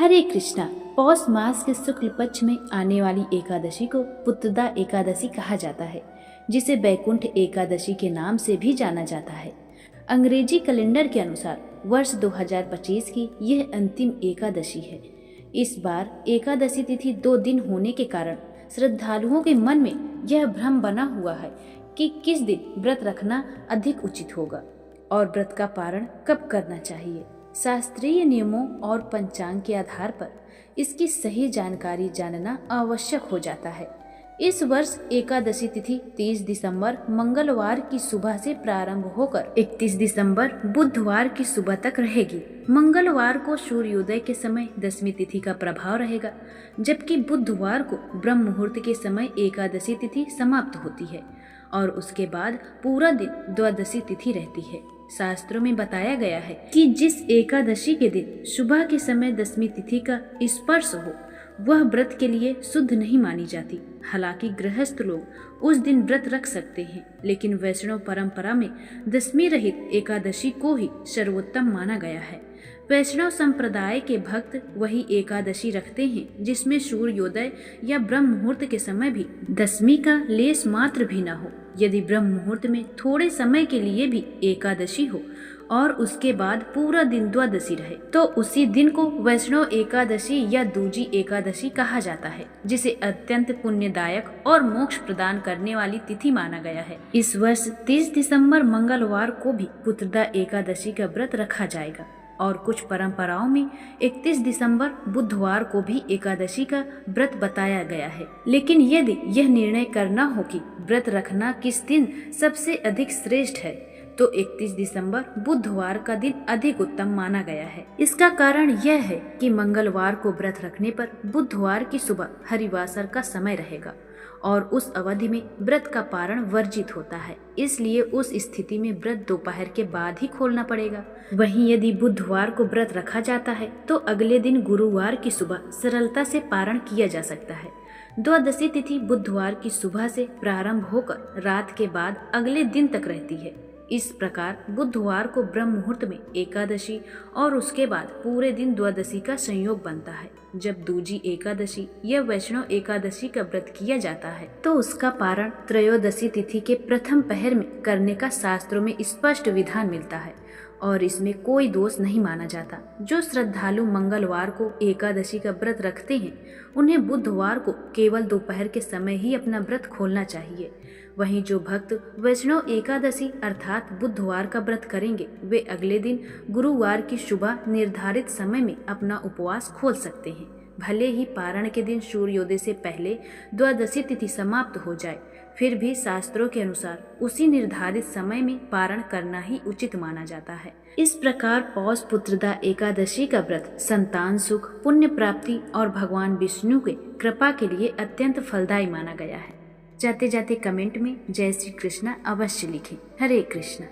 हरे कृष्णा। पौष मास के शुक्ल पक्ष में आने वाली एकादशी को पुत्रदा एकादशी कहा जाता है, जिसे बैकुंठ एकादशी के नाम से भी जाना जाता है। अंग्रेजी कैलेंडर के अनुसार वर्ष 2025 की यह अंतिम एकादशी है। इस बार एकादशी तिथि 2 दिन होने के कारण श्रद्धालुओं के मन में यह भ्रम बना हुआ है कि किस दिन व्रत रखना अधिक उचित होगा और व्रत का पारण कब करना चाहिए। शास्त्रीय नियमों और पंचांग के आधार पर इसकी सही जानकारी जानना आवश्यक हो जाता है। इस वर्ष एकादशी तिथि 30 दिसंबर मंगलवार की सुबह से प्रारंभ होकर 31 दिसंबर बुधवार की सुबह तक रहेगी। मंगलवार को सूर्योदय के समय दशमी तिथि का प्रभाव रहेगा, जबकि बुधवार को ब्रह्म मुहूर्त के समय एकादशी तिथि समाप्त होती है और उसके बाद पूरा दिन द्वादशी तिथि रहती है। शास्त्रों में बताया गया है कि जिस एकादशी के दिन सुबह के समय दशमी तिथि का स्पर्श हो वह व्रत के लिए शुद्ध नहीं मानी जाती। हालांकि गृहस्थ लोग उस दिन व्रत रख सकते हैं, लेकिन वैष्णव परंपरा में दशमी रहित एकादशी को ही सर्वोत्तम माना गया है। वैष्णव संप्रदाय के भक्त वही एकादशी रखते हैं जिसमें सूर्योदय या ब्रह्म मुहूर्त के समय भी दशमी का लेश मात्र भी न हो। यदि ब्रह्म मुहूर्त में थोड़े समय के लिए भी एकादशी हो और उसके बाद पूरा दिन द्वादशी रहे तो उसी दिन को वैष्णव एकादशी या दूजी एकादशी कहा जाता है, जिसे अत्यंत पुण्यदायक और मोक्ष प्रदान करने वाली तिथि माना गया है। इस वर्ष 30 दिसंबर मंगलवार को भी पुत्रदा एकादशी का व्रत रखा जाएगा और कुछ परंपराओं में 31 दिसंबर बुधवार को भी एकादशी का व्रत बताया गया है। लेकिन यदि यह निर्णय करना हो कि व्रत रखना किस दिन सबसे अधिक श्रेष्ठ है तो 31 दिसंबर बुधवार का दिन अधिक उत्तम माना गया है। इसका कारण यह है कि मंगलवार को व्रत रखने पर बुधवार की सुबह हरिवासर का समय रहेगा और उस अवधि में व्रत का पारण वर्जित होता है, इसलिए उस स्थिति में व्रत दोपहर के बाद ही खोलना पड़ेगा। वहीं यदि बुधवार को व्रत रखा जाता है तो अगले दिन गुरुवार की सुबह सरलता से पारण किया जा सकता है। द्वादशी तिथि बुधवार की सुबह से प्रारंभ होकर रात के बाद अगले दिन तक रहती है। इस प्रकार बुधवार को ब्रह्म मुहूर्त में एकादशी और उसके बाद पूरे दिन द्वादशी का संयोग बनता है। जब दूजी एकादशी या वैष्णव एकादशी का व्रत किया जाता है तो उसका पारण त्रयोदशी तिथि के प्रथम पहर में करने का शास्त्रों में स्पष्ट विधान मिलता है और इसमें कोई दोष नहीं माना जाता। जो श्रद्धालु मंगलवार को एकादशी का व्रत रखते हैं उन्हें बुधवार को केवल दोपहर के समय ही अपना व्रत खोलना चाहिए। वहीं जो भक्त वैष्णव एकादशी अर्थात बुधवार का व्रत करेंगे वे अगले दिन गुरुवार की सुबह निर्धारित समय में अपना उपवास खोल सकते हैं। भले ही पारण के दिन सूर्योदय से पहले द्वादशी तिथि समाप्त हो जाए, फिर भी शास्त्रों के अनुसार उसी निर्धारित समय में पारण करना ही उचित माना जाता है। इस प्रकार पौष पुत्रदा एकादशी का व्रत संतान सुख, पुण्य प्राप्ति और भगवान विष्णु के कृपा के लिए अत्यंत फलदायी माना गया है। जाते जाते कमेंट में जय श्री कृष्णा अवश्य लिखें। हरे कृष्णा।